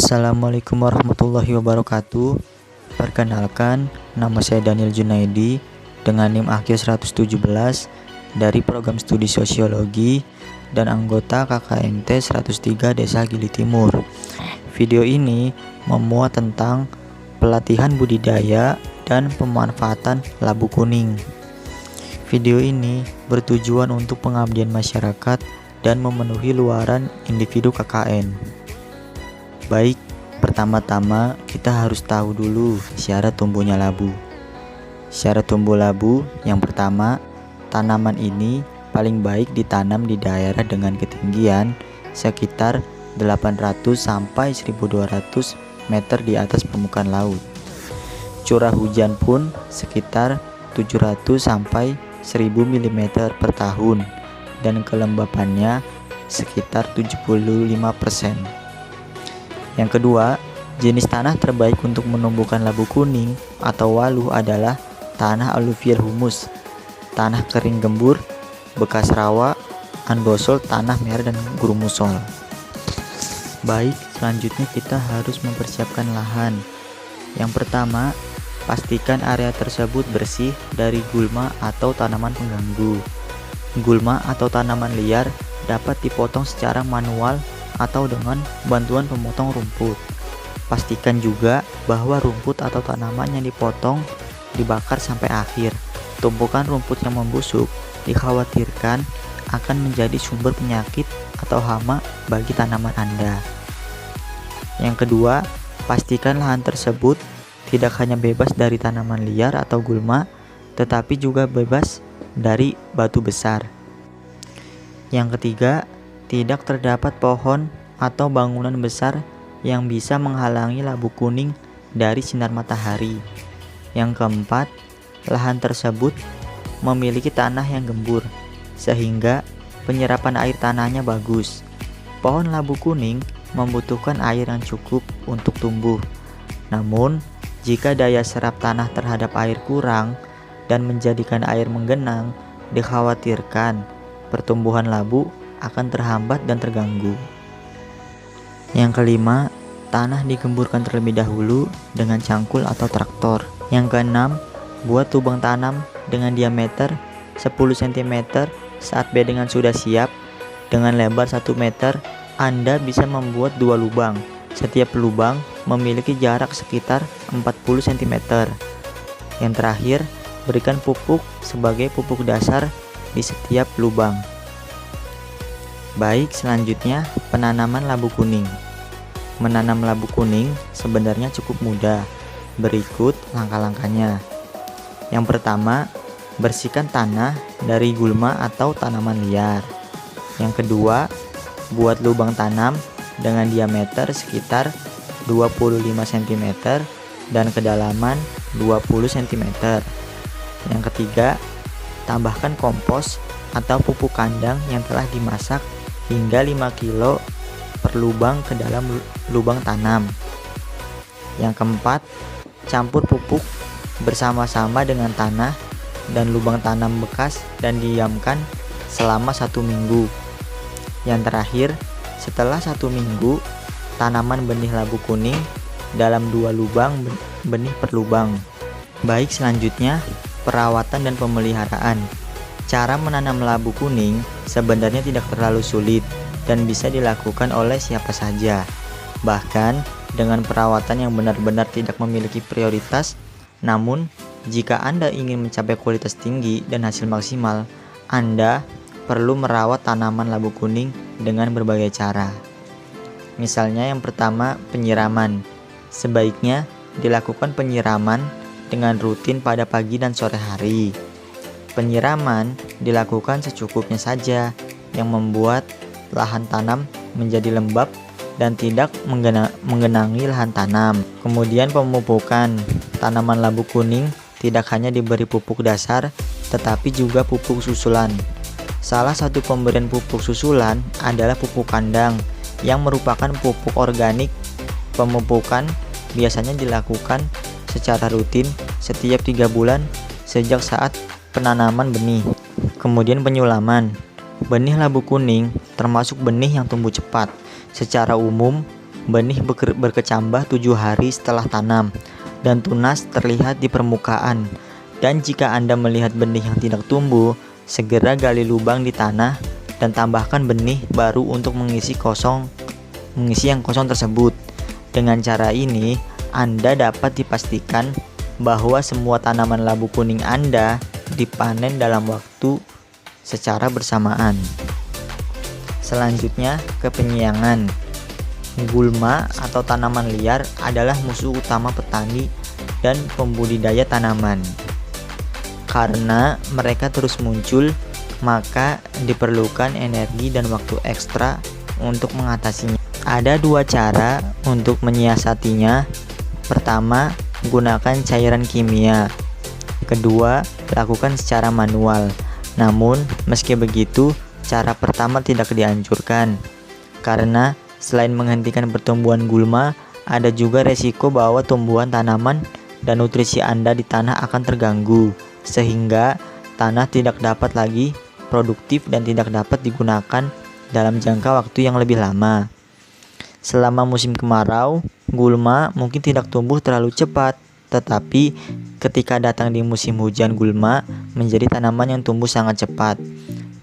Assalamualaikum warahmatullahi wabarakatuh. Perkenalkan, nama saya Daniel Junaidi dengan NIM akhir 117 dari program studi sosiologi dan anggota KKMT 103 Desa Gili Timur. Video ini memuat tentang pelatihan budidaya dan pemanfaatan labu kuning. Video ini bertujuan untuk pengabdian masyarakat dan memenuhi luaran individu KKN. Baik, pertama-tama kita harus tahu dulu syarat tumbuhnya labu. Syarat tumbuh labu yang pertama, tanaman ini paling baik ditanam di daerah dengan ketinggian sekitar 800 sampai 1200 meter di atas permukaan laut. Curah hujan pun sekitar 700 sampai 1000 mm per tahun dan kelembapannya sekitar 75%. Yang kedua, jenis tanah terbaik untuk menumbuhkan labu kuning atau waluh adalah tanah aluvial humus, tanah kering gembur, bekas rawa, andosol, tanah merah, dan grumusol. Baik, selanjutnya kita harus mempersiapkan lahan. Yang pertama, pastikan area tersebut bersih dari gulma atau tanaman pengganggu. Gulma atau tanaman liar dapat dipotong secara manual atau dengan bantuan pemotong rumput. Pastikan juga bahwa rumput atau tanaman yang dipotong dibakar sampai akhir. Tumpukan rumput yang membusuk dikhawatirkan akan menjadi sumber penyakit atau hama bagi tanaman Anda. Yang kedua, pastikan lahan tersebut tidak hanya bebas dari tanaman liar atau gulma, tetapi juga bebas dari batu besar. Yang ketiga, tidak terdapat pohon atau bangunan besar yang bisa menghalangi labu kuning dari sinar matahari. Yang keempat, lahan tersebut memiliki tanah yang gembur sehingga penyerapan air tanahnya bagus. Pohon labu kuning membutuhkan air yang cukup untuk tumbuh. Namun, jika daya serap tanah terhadap air kurang dan menjadikan air menggenang, dikhawatirkan pertumbuhan labu akan terhambat dan terganggu. Yang kelima, tanah digemburkan terlebih dahulu dengan cangkul atau traktor. Yang keenam, buat lubang tanam dengan diameter 10 cm saat bedengan sudah siap. Dengan lebar 1 meter, Anda bisa membuat 2 lubang. Setiap lubang memiliki jarak sekitar 40 cm. Yang terakhir, berikan pupuk sebagai pupuk dasar di setiap lubang. Baik, selanjutnya penanaman labu kuning. Menanam labu kuning sebenarnya cukup mudah. Berikut langkah-langkahnya. Yang pertama, bersihkan tanah dari gulma atau tanaman liar. Yang kedua, buat lubang tanam dengan diameter sekitar 25 cm dan kedalaman 20 cm. Yang ketiga, tambahkan kompos atau pupuk kandang yang telah dimasak hingga 5 kg per lubang ke dalam lubang tanam. Yang keempat, campur pupuk bersama-sama dengan tanah dan lubang tanam bekas dan diamkan selama 1 minggu. Yang terakhir, setelah 1 minggu, tanaman benih labu kuning dalam 2 lubang benih per lubang. Baik, selanjutnya perawatan dan pemeliharaan. Cara menanam labu kuning sebenarnya tidak terlalu sulit dan bisa dilakukan oleh siapa saja. Bahkan dengan perawatan yang benar-benar tidak memiliki prioritas. Namun, jika Anda ingin mencapai kualitas tinggi dan hasil maksimal, Anda perlu merawat tanaman labu kuning dengan berbagai cara. Misalnya yang pertama, penyiraman. Sebaiknya dilakukan penyiraman dengan rutin pada pagi dan sore hari. Penyiraman dilakukan secukupnya saja yang membuat lahan tanam menjadi lembab dan tidak menggenangi lahan tanam. Kemudian pemupukan. Tanaman labu kuning tidak hanya diberi pupuk dasar tetapi juga pupuk susulan. Salah satu pemberian pupuk susulan adalah pupuk kandang yang merupakan pupuk organik. Pemupukan biasanya dilakukan secara rutin setiap 3 bulan sejak saat penanaman benih. Kemudian penyulaman. Benih labu kuning termasuk benih yang tumbuh cepat. Secara umum, benih berkecambah 7 hari setelah tanam dan tunas terlihat di permukaan. Dan jika Anda melihat benih yang tidak tumbuh, segera gali lubang di tanah dan tambahkan benih baru untuk mengisi yang kosong tersebut. Dengan cara ini, Anda dapat dipastikan bahwa semua tanaman labu kuning Anda dipanen dalam waktu secara bersamaan. Selanjutnya, kepenyiangan. Gulma atau tanaman liar adalah musuh utama petani dan pembudidaya tanaman. Karena mereka terus muncul, maka diperlukan energi dan waktu ekstra untuk mengatasinya. Ada 2 cara untuk menyiasatinya. Pertama, gunakan cairan kimia. Kedua, lakukan secara manual. Namun, meski begitu, cara pertama tidak dianjurkan. Karena selain menghentikan pertumbuhan gulma, ada juga resiko bahwa tumbuhan tanaman dan nutrisi Anda di tanah akan terganggu, sehingga tanah tidak dapat lagi produktif dan tidak dapat digunakan dalam jangka waktu yang lebih lama. Selama musim kemarau, gulma mungkin tidak tumbuh terlalu cepat, tetapi ketika datang di musim hujan, gulma menjadi tanaman yang tumbuh sangat cepat.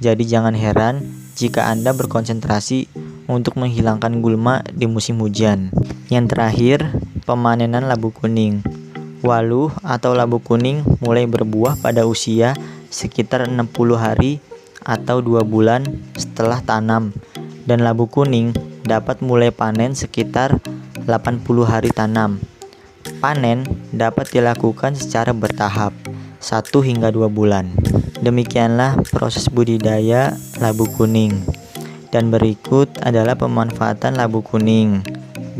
Jadi jangan heran jika Anda berkonsentrasi untuk menghilangkan gulma di musim hujan. Yang terakhir, pemanenan labu kuning. Waluh atau labu kuning mulai berbuah pada usia sekitar 60 hari atau 2 bulan setelah tanam, dan labu kuning dapat mulai panen sekitar 80 hari tanam. Panen dapat dilakukan secara bertahap, 1 hingga 2 bulan. Demikianlah proses budidaya labu kuning. Dan berikut adalah pemanfaatan labu kuning.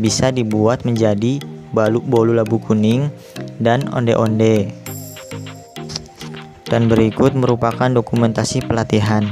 Bisa dibuat menjadi baluk bolu labu kuning dan onde-onde. Dan berikut merupakan dokumentasi pelatihan.